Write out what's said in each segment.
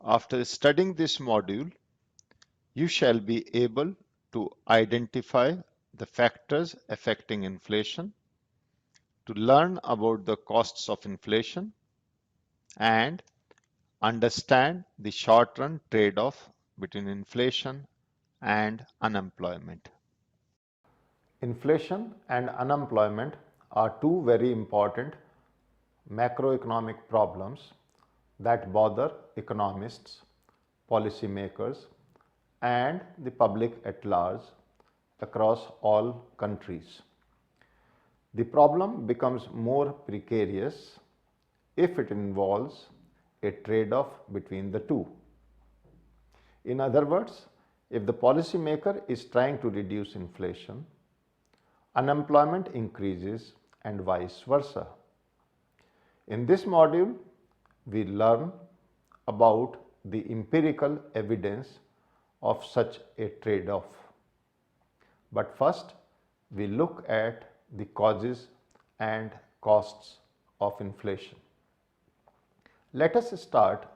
After studying this module, you shall be able to identify the factors affecting inflation, to learn about the costs of inflation, and understand the short-run trade-off between inflation and unemployment. Inflation and unemployment are two very important macroeconomic problems that bother economists, policymakers, and the public at large across all countries. The problem becomes more precarious if it involves a trade-off between the two. In other words, if the policymaker is trying to reduce inflation, unemployment increases and vice versa. In this module, we learn about the empirical evidence of such a trade-off. But first, we look at the causes and costs of inflation. Let us start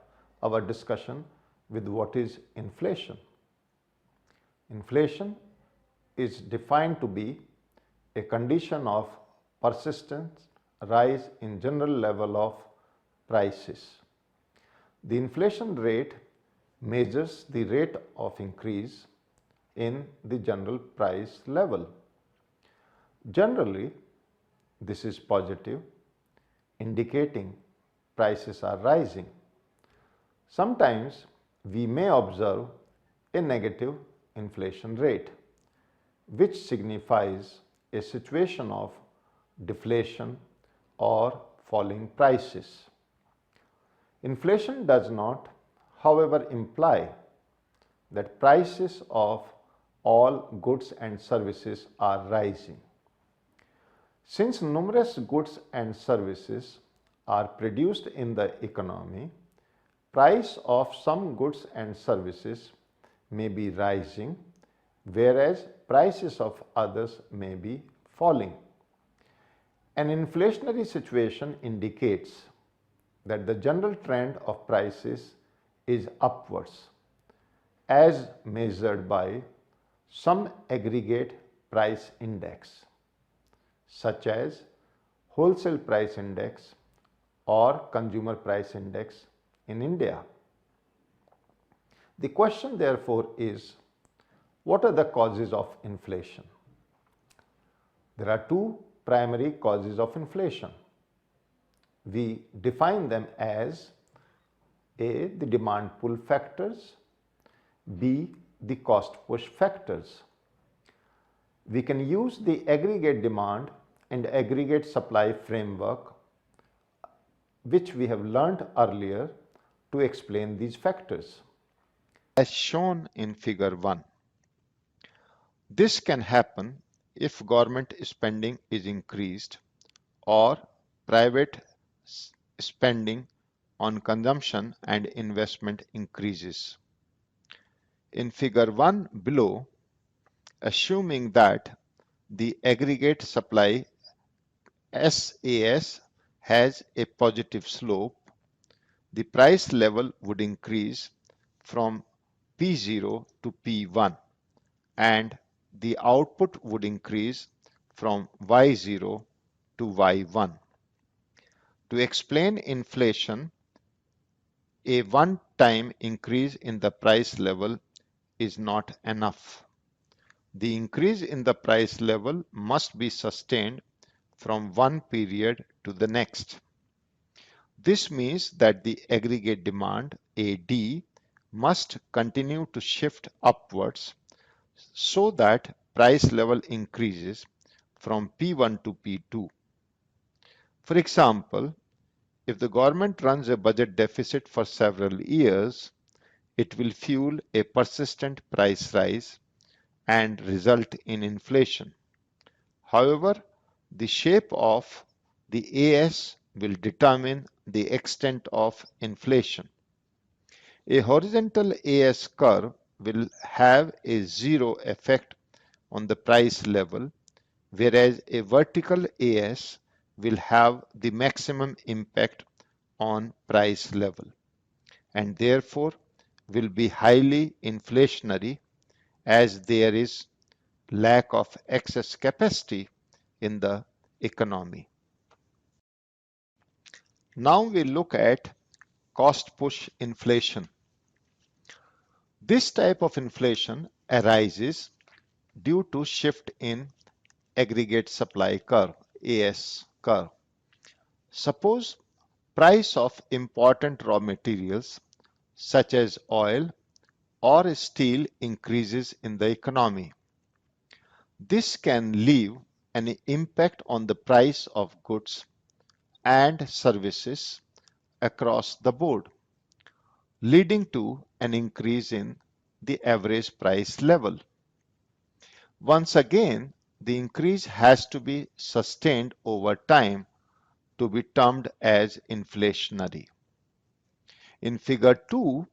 our discussion with what is inflation. Inflation is defined to be a condition of persistent rise in general level of prices. The inflation rate measures the rate of increase in the general price level. Generally, this is positive, indicating prices are rising. Sometimes we may observe a negative inflation rate, which signifies a situation of deflation or falling prices. Inflation does not, however, imply that prices of all goods and services are rising. Since numerous goods and services are produced in the economy, price of some goods and services may be rising, whereas prices of others may be falling. An inflationary situation indicates that the general trend of prices is upwards, as measured by some aggregate price index, such as wholesale price index or consumer price index in India. The question therefore is, what are the causes of inflation? There are two primary causes of inflation. We define them as A. The demand pull factors, B. The cost push factors. We can use the aggregate demand and aggregate supply framework, which we have learnt earlier, to explain these factors. As shown in figure 1, this can happen if government spending is increased or private spending on consumption and investment increases. In figure 1 below, assuming that the aggregate supply SAS has a positive slope, the price level would increase from P0 to P1 and the output would increase from Y0 to Y1. To explain inflation, a one-time increase in the price level is not enough. The increase in the price level must be sustained from one period to the next. This means that the aggregate demand, AD, must continue to shift upwards so that price level increases from P1 to P2. For example, if the government runs a budget deficit for several years, it will fuel a persistent price rise and result in inflation. However, the shape of the AS will determine the extent of inflation. A horizontal AS curve will have a zero effect on the price level, whereas a vertical AS will have the maximum impact on price level. and therefore will be highly inflationary as there is lack of excess capacity in the economy. Now we look at cost push inflation. This type of inflation arises due to shift in aggregate supply curve, AS curve. Suppose price of important raw materials such as oil or steel increases in the economy. This can leave an impact on the price of goods and services across the board, leading to an increase in the average price level. Once again, the increase has to be sustained over time to be termed as inflationary. In figure 2,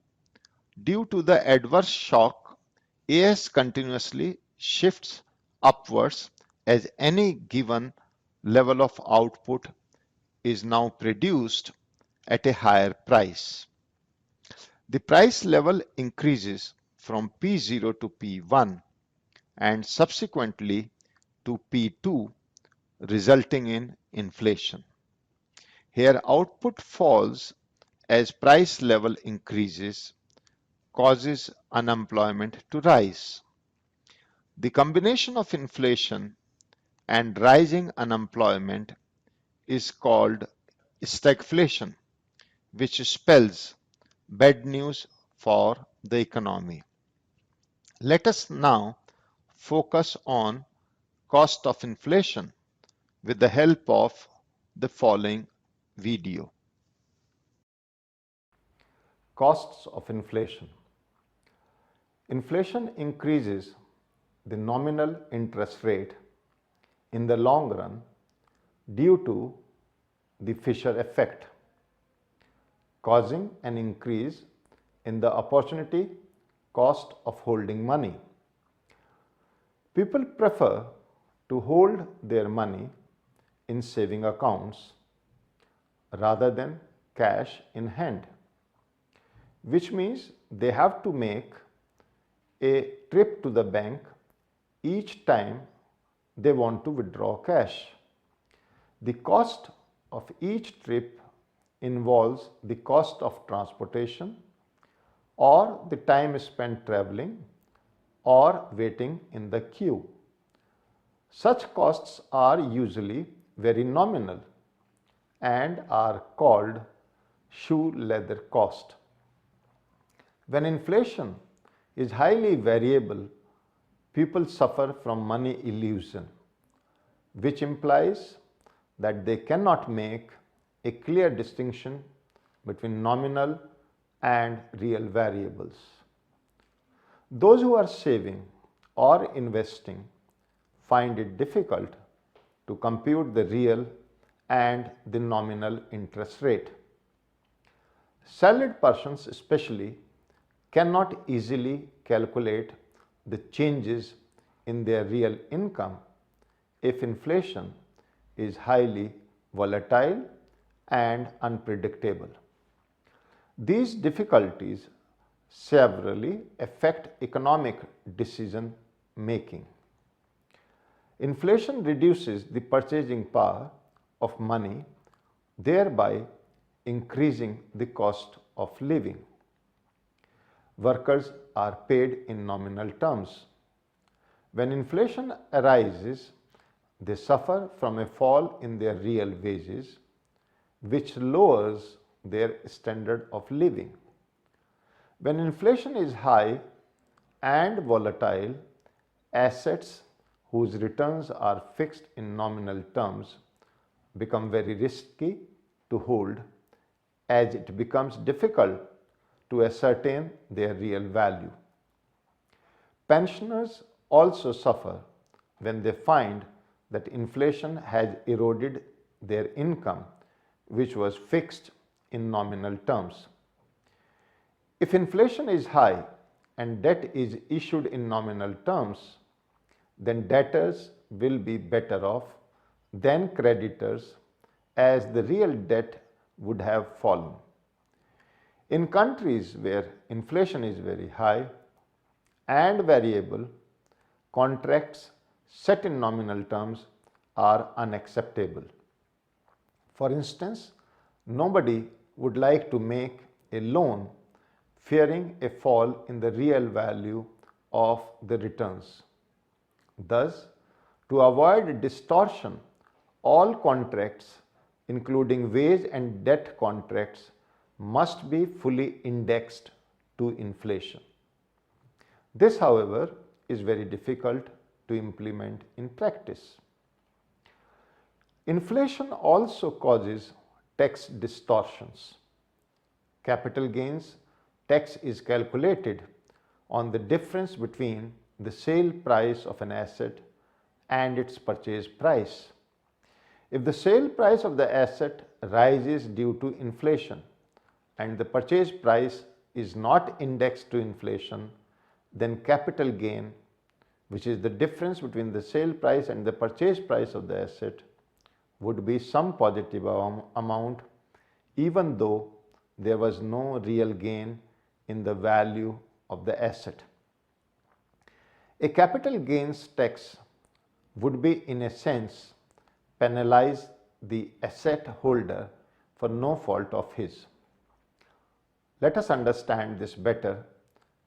due to the adverse shock, AS continuously shifts upwards as any given level of output is now produced at a higher price. The price level increases from P0 to P1 and subsequently to P2, resulting in inflation. Here output falls as price level increases, causes unemployment to rise. The combination of inflation and rising unemployment is called stagflation, which spells bad news for the economy. Let us now focus on cost of inflation with the help of the following video. Costs of inflation. Inflation increases the nominal interest rate in the long run due to the Fisher effect, causing an increase in the opportunity cost of holding money. People prefer to hold their money in saving accounts rather than cash in hand, which means they have to make a trip to the bank each time they want to withdraw cash. The cost of each trip involves the cost of transportation or the time spent traveling or waiting in the queue. Such costs are usually very nominal and are called shoe leather cost. When inflation is highly variable, people suffer from money illusion, which implies that they cannot make a clear distinction between nominal and real variables. Those who are saving or investing find it difficult to compute the real and the nominal interest rate. Salaried persons especially cannot easily calculate the changes in their real income if inflation is highly volatile and unpredictable. These difficulties severely affect economic decision making. Inflation reduces the purchasing power of money, thereby increasing the cost of living. Workers are paid in nominal terms. When inflation arises, they suffer from a fall in their real wages, which lowers their standard of living. When inflation is high and volatile, assets whose returns are fixed in nominal terms become very risky to hold, as it becomes difficult to ascertain their real value. Pensioners also suffer when they find that inflation has eroded their income, which was fixed in nominal terms. If inflation is high and debt is issued in nominal terms, then debtors will be better off than creditors, as the real debt would have fallen. In countries where inflation is very high and variable, contracts set in nominal terms are unacceptable. For instance, nobody would like to make a loan fearing a fall in the real value of the returns. Thus, to avoid distortion, all contracts, including wage and debt contracts, must be fully indexed to inflation. This, however, is very difficult to implement in practice. Inflation also causes tax distortions. Capital gains tax is calculated on the difference between the sale price of an asset and its purchase price. If the sale price of the asset rises due to inflation and the purchase price is not indexed to inflation, then capital gain, which is the difference between the sale price and the purchase price of the asset, would be some positive amount, even though there was no real gain in the value of the asset. A capital gains tax would be, in a sense, penalize the asset holder for no fault of his. Let us understand this better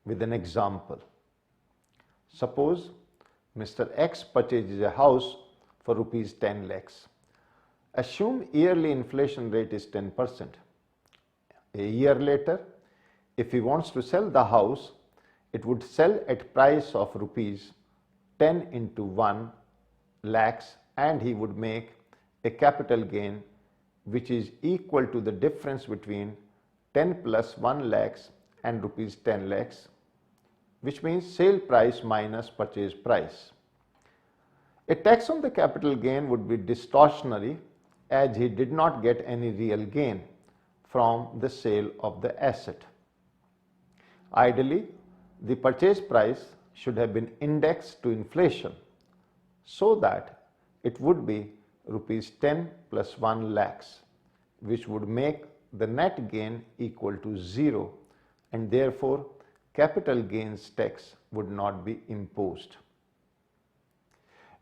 with an example. Suppose Mr. X purchases a house for rupees 10 lakhs. Assume yearly inflation rate is 10%. A year later, if he wants to sell the house, it would sell at price of rupees 10 into 1 lakhs, and he would make a capital gain which is equal to the difference between 10 plus 1 lakhs and rupees 10 lakhs, which means sale price minus purchase price. A tax on the capital gain would be distortionary, as he did not get any real gain from the sale of the asset. Ideally, the purchase price should have been indexed to inflation so that it would be rupees 10 plus 1 lakhs, which would make the net gain equal to 0, and therefore capital gains tax would not be imposed.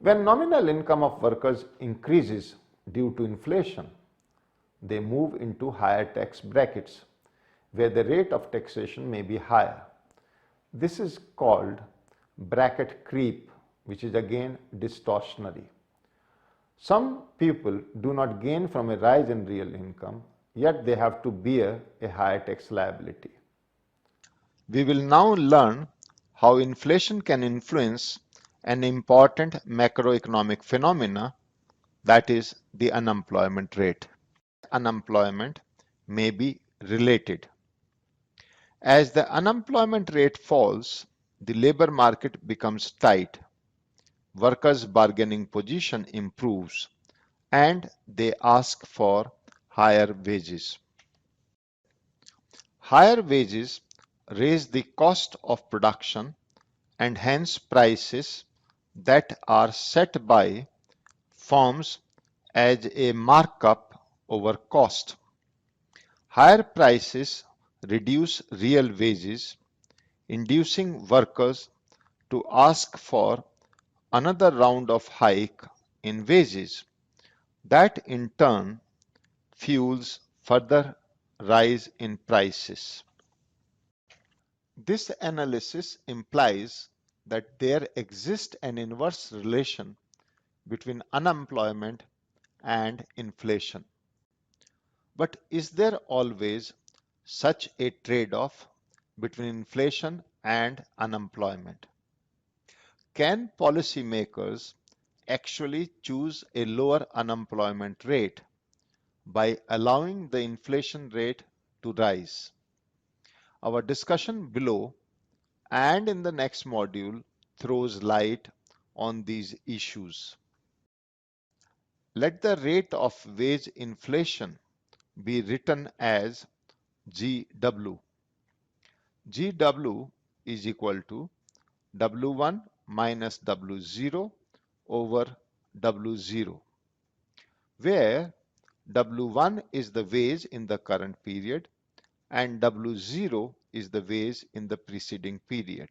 When nominal income of workers increases due to inflation, they move into higher tax brackets where the rate of taxation may be higher. This is called bracket creep, which is again distortionary. Some people do not gain from a rise in real income, yet they have to bear a higher tax liability. We will now learn how inflation can influence an important macroeconomic phenomena, that is the unemployment rate. Unemployment may be related. As the unemployment rate falls, the labor market becomes tight, workers' bargaining position improves, and they ask for higher wages. Higher wages raise the cost of production and hence prices that are set by firms as a markup over cost. Higher prices reduce real wages, inducing workers to ask for another round of hike in wages. That in turn fuels further rise in prices. This analysis implies that there exists an inverse relation between unemployment and inflation. But is there always such a trade-off between inflation and unemployment? Can policymakers actually choose a lower unemployment rate by allowing the inflation rate to rise? Our discussion below and in the next module throws light on these issues. Let the rate of wage inflation be written as GW. GW is equal to W1 minus W0 over W0, where W1 is the wage in the current period and W0 is the wage in the preceding period.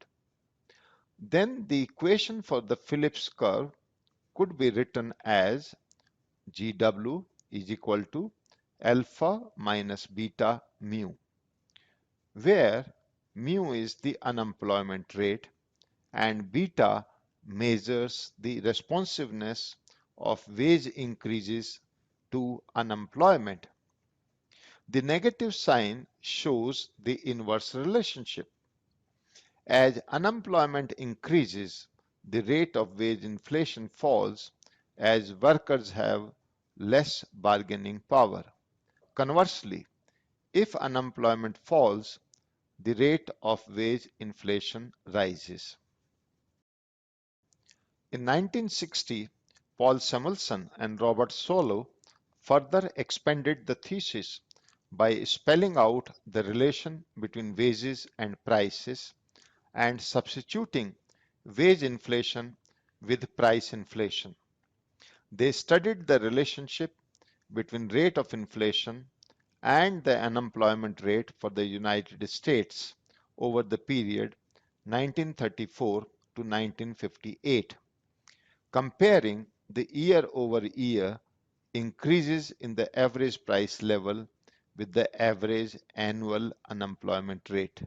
Then the equation for the Phillips curve could be written as GW is equal to alpha minus beta mu, where mu is the unemployment rate and beta measures the responsiveness of wage increases to unemployment. The negative sign shows the inverse relationship. As unemployment increases, the rate of wage inflation falls as workers have less bargaining power. Conversely, if unemployment falls, the rate of wage inflation rises. In 1960, Paul Samuelson and Robert Solow further expanded the thesis by spelling out the relation between wages and prices and substituting wage inflation with price inflation. They studied the relationship between rate of inflation and the unemployment rate for the United States over the period 1934 to 1958, comparing the year-over-year increases in the average price level with the average annual unemployment rate.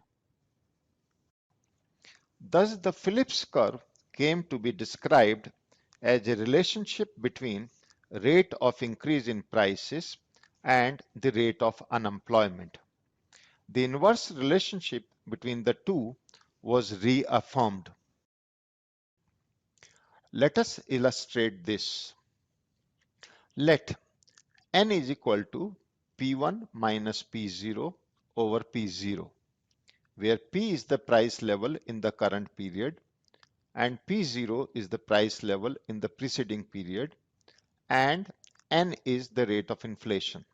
Thus, the Phillips curve came to be described as a relationship between rate of increase in prices and the rate of unemployment. The inverse relationship between the two was reaffirmed. Let us illustrate this. Let n is equal to P1 minus P0 over P0, where P is the price level in the current period and P0 is the price level in the preceding period and n is the rate of inflation.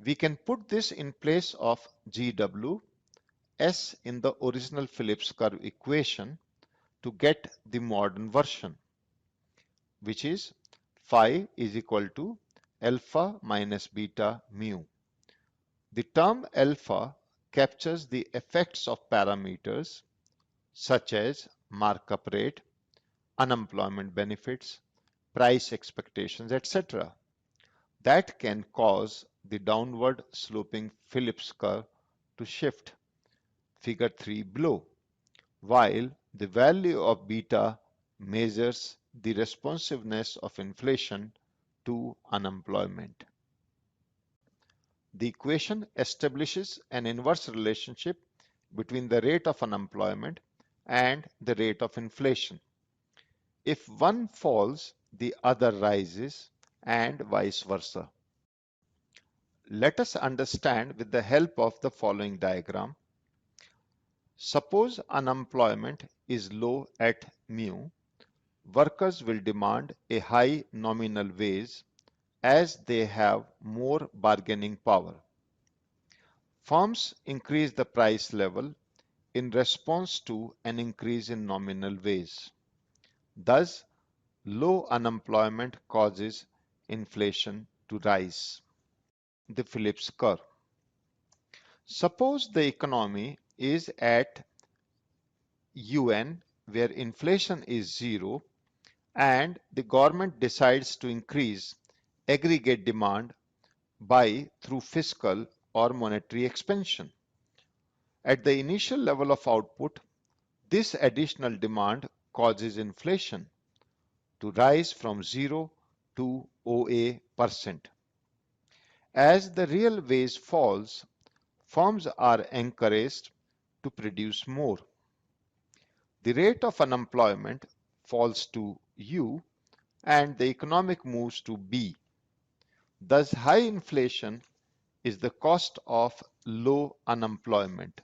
We can put this in place of GW S in the original Phillips curve equation to get the modern version, which is phi is equal to alpha minus beta mu. The term alpha captures the effects of parameters such as markup rate, unemployment benefits, price expectations, etc. that can cause the downward sloping Phillips curve to shift, figure 3 below, while the value of beta measures the responsiveness of inflation to unemployment. The equation establishes an inverse relationship between the rate of unemployment and the rate of inflation. If one falls, the other rises, and vice versa. Let us understand with the help of the following diagram. Suppose unemployment is low at mu, workers will demand a high nominal wage as they have more bargaining power. Firms increase the price level in response to an increase in nominal wage. Thus, low unemployment causes inflation to rise. The Phillips curve. Suppose the economy is at UN where inflation is zero and the government decides to increase aggregate demand by through fiscal or monetary expansion. At the initial level of output, this additional demand causes inflation to rise from 0 to OA%. As the real wage falls, firms are encouraged to produce more. The rate of unemployment falls to U and the economic moves to B. Thus, high inflation is the cost of low unemployment.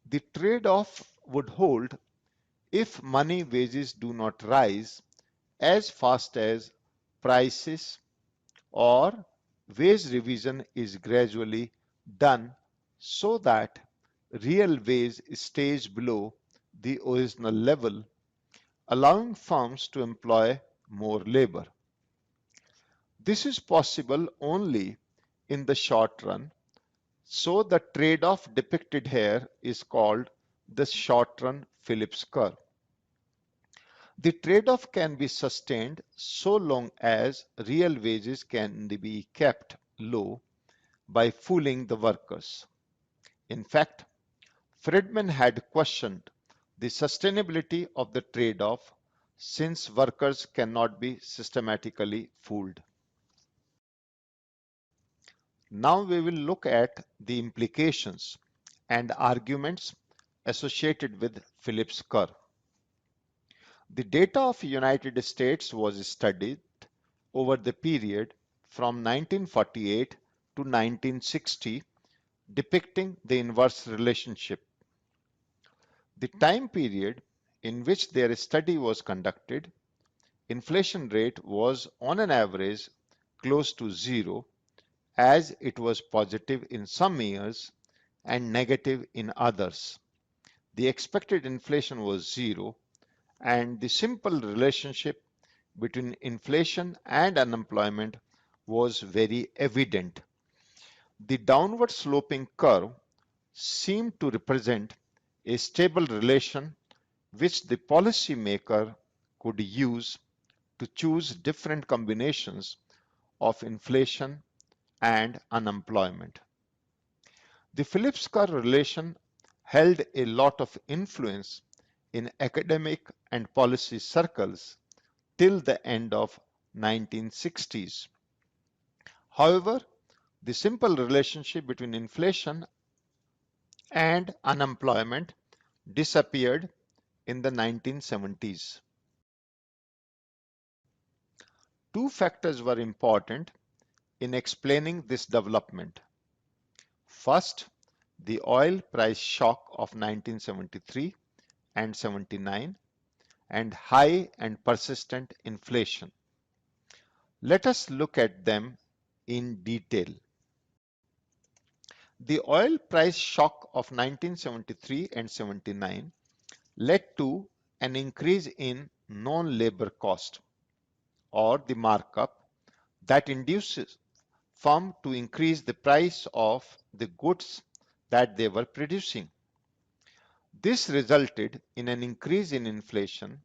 The trade-off would hold if money wages do not rise as fast as prices, or wage revision is gradually done so that real wage stays below the original level, allowing firms to employ more labor. This is possible only in the short run, So the trade-off depicted here is called the short-run Phillips curve. The trade-off can be sustained so long as real wages can be kept low by fooling the workers. In fact, Friedman had questioned the sustainability of the trade-off since workers cannot be systematically fooled. Now we will look at the implications and arguments associated with Phillips curve. The data of United States was studied over the period from 1948 to 1960, depicting the inverse relationship. The time period in which their study was conducted, inflation rate was on an average close to zero, as it was positive in some years and negative in others. The expected inflation was zero, and the simple relationship between inflation and unemployment was very evident. The downward sloping curve seemed to represent a stable relation which the policymaker could use to choose different combinations of inflation and unemployment. The Phillips curve relation held a lot of influence in academic and policy circles till the end of 1960s. However, the simple relationship between inflation and unemployment disappeared in the 1970s. Two factors were important in explaining this development. First, the oil price shock of 1973 and 79 and high and persistent inflation. Let us look at them in detail. The oil price shock of 1973 and 79 led to an increase in non-labor cost or the markup that induces firm to increase the price of the goods that they were producing. This resulted in an increase in inflation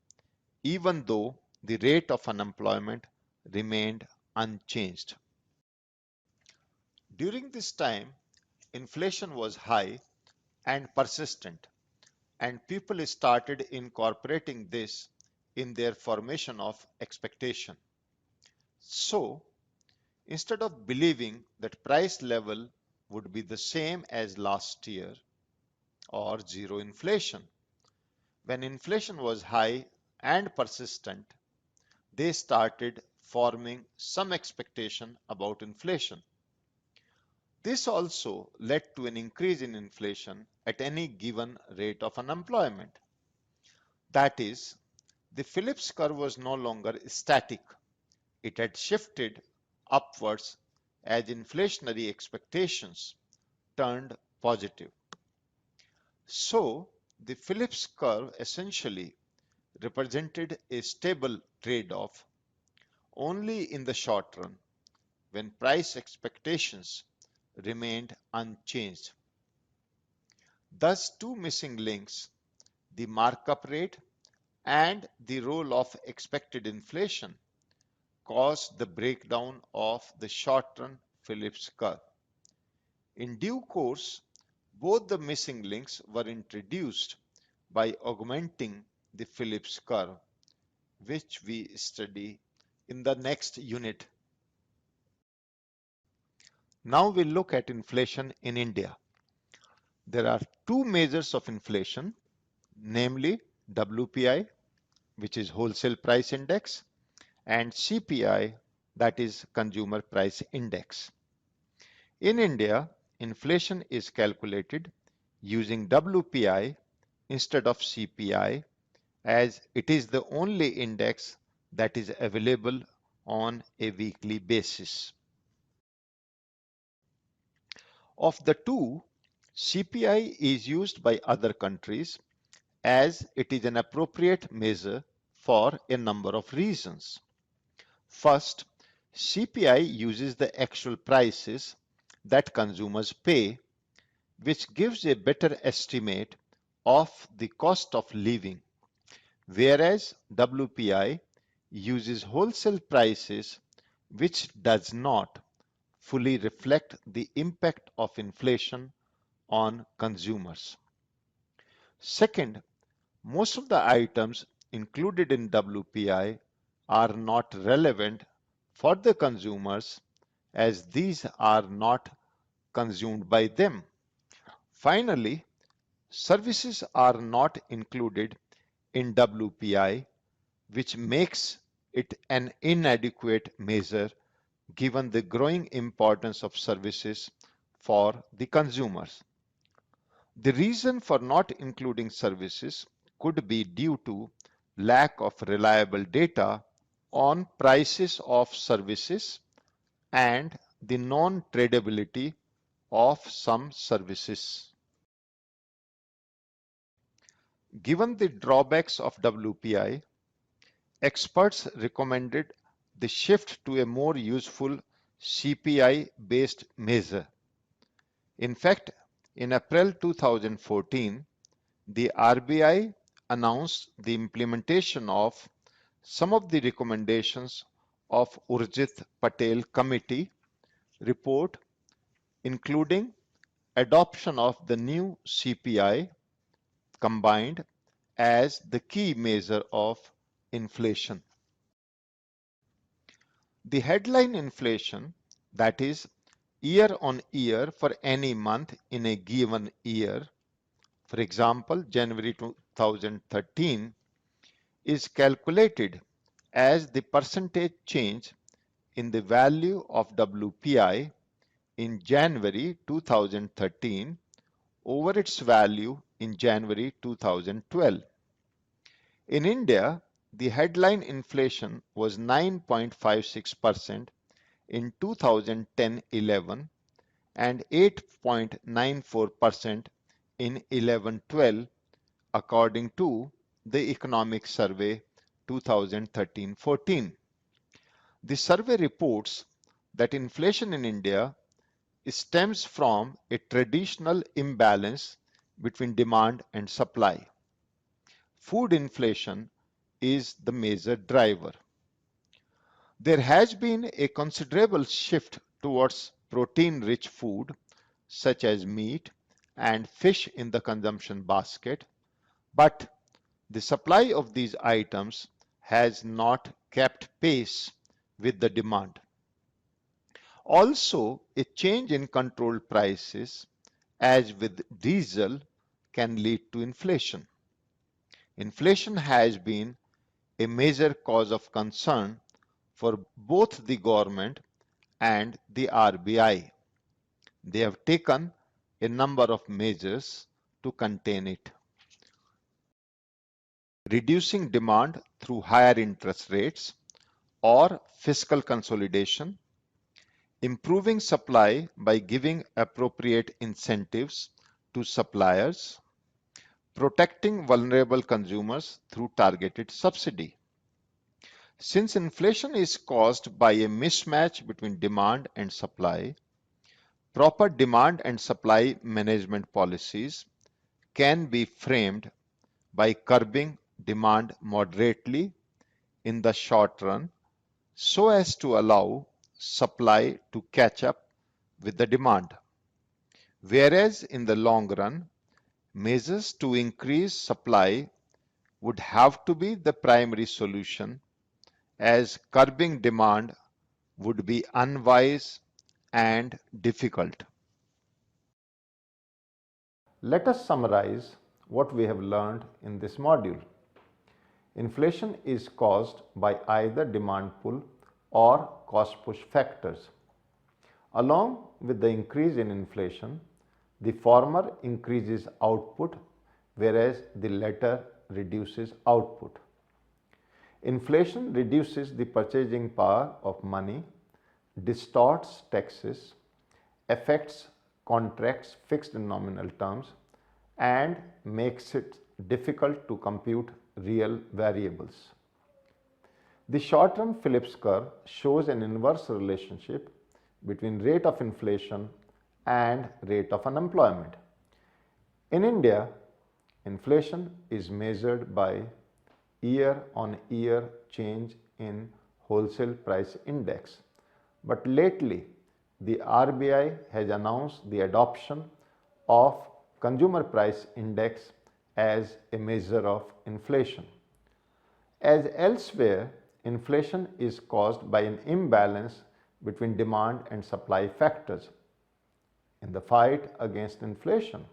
even though the rate of unemployment remained unchanged. During this time, inflation was high and persistent, and people started incorporating this in their formation of expectation. So, instead of believing that price level would be the same as last year or zero inflation, when inflation was high and persistent, they started forming some expectation about inflation. This also led to an increase in inflation at any given rate of unemployment. That is, the Phillips curve was no longer static. It had shifted upwards as inflationary expectations turned positive. So, the Phillips curve essentially represented a stable trade-off only in the short run when price expectations remained unchanged. Thus, two missing links, the markup rate and the role of expected inflation, caused the breakdown of the short-run Phillips curve. In due course, both the missing links were introduced by augmenting the Phillips curve, which we study in the next unit. Now we look at inflation in India. There are two measures of inflation, namely WPI, which is Wholesale Price Index, and CPI, that is Consumer Price Index. In India, inflation is calculated using WPI instead of CPI, as it is the only index that is available on a weekly basis. Of the two, CPI is used by other countries as it is an appropriate measure for a number of reasons. First, CPI uses the actual prices that consumers pay which gives a better estimate of the cost of living, whereas WPI uses wholesale prices, which does not fully reflect the impact of inflation on consumers. Second, most of the items included in WPI are not relevant for the consumers as these are not consumed by them. Finally, services are not included in WPI, which makes it an inadequate measure given the growing importance of services for the consumers. The reason for not including services could be due to lack of reliable data on prices of services and the non-tradability of some services. Given the drawbacks of WPI, experts recommended the shift to a more useful CPI-based measure. In fact, in April 2014, the RBI announced the implementation of some of the recommendations of Urjit Patel Committee report, including adoption of the new CPI combined as the key measure of inflation. The headline inflation, that is, year on year for any month in a given year, for example, January 2013, is calculated as the percentage change in the value of WPI in January 2013 over its value in January 2012. In India, the headline inflation was 9.56% in 2010-11 and 8.94% in 11-12 according to the Economic Survey 2013-14. The survey reports that inflation in India stems from a traditional imbalance between demand and supply. Food inflation is the major driver. There has been a considerable shift towards protein-rich food such as meat and fish in the consumption basket, but the supply of these items has not kept pace with the demand. Also, a change in control prices, as with diesel, can lead to inflation. Inflation has been a major cause of concern for both the government and the RBI. They have taken a number of measures to contain it. Reducing demand through higher interest rates or fiscal consolidation, improving supply by giving appropriate incentives to suppliers, protecting vulnerable consumers through targeted subsidy. Since inflation is caused by a mismatch between demand and supply, proper demand and supply management policies can be framed by curbing demand moderately in the short run so as to allow supply to catch up with the demand. Whereas in the long run, measures to increase supply would have to be the primary solution, as curbing demand would be unwise and difficult. Let us summarize what we have learned in this module. Inflation is caused by either demand pull or cost push factors. Along with the increase in inflation, the former increases output, whereas the latter reduces output. Inflation reduces the purchasing power of money, distorts taxes, affects contracts fixed in nominal terms, and makes it difficult to compute real variables. The short-run Phillips curve shows an inverse relationship between rate of inflation and rate of unemployment. In India, inflation is measured by year-on-year change in wholesale price index. But lately, the RBI has announced the adoption of consumer price index as a measure of inflation. As elsewhere, inflation is caused by an imbalance between demand and supply factors. In the fight against inflation,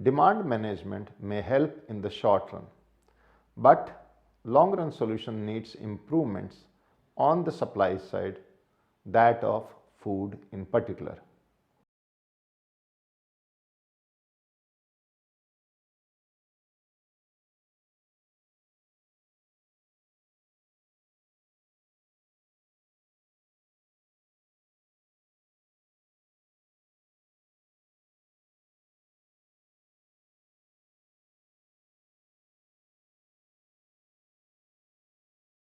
demand management may help in the short run, but long run solution needs improvements on the supply side, that of food in particular.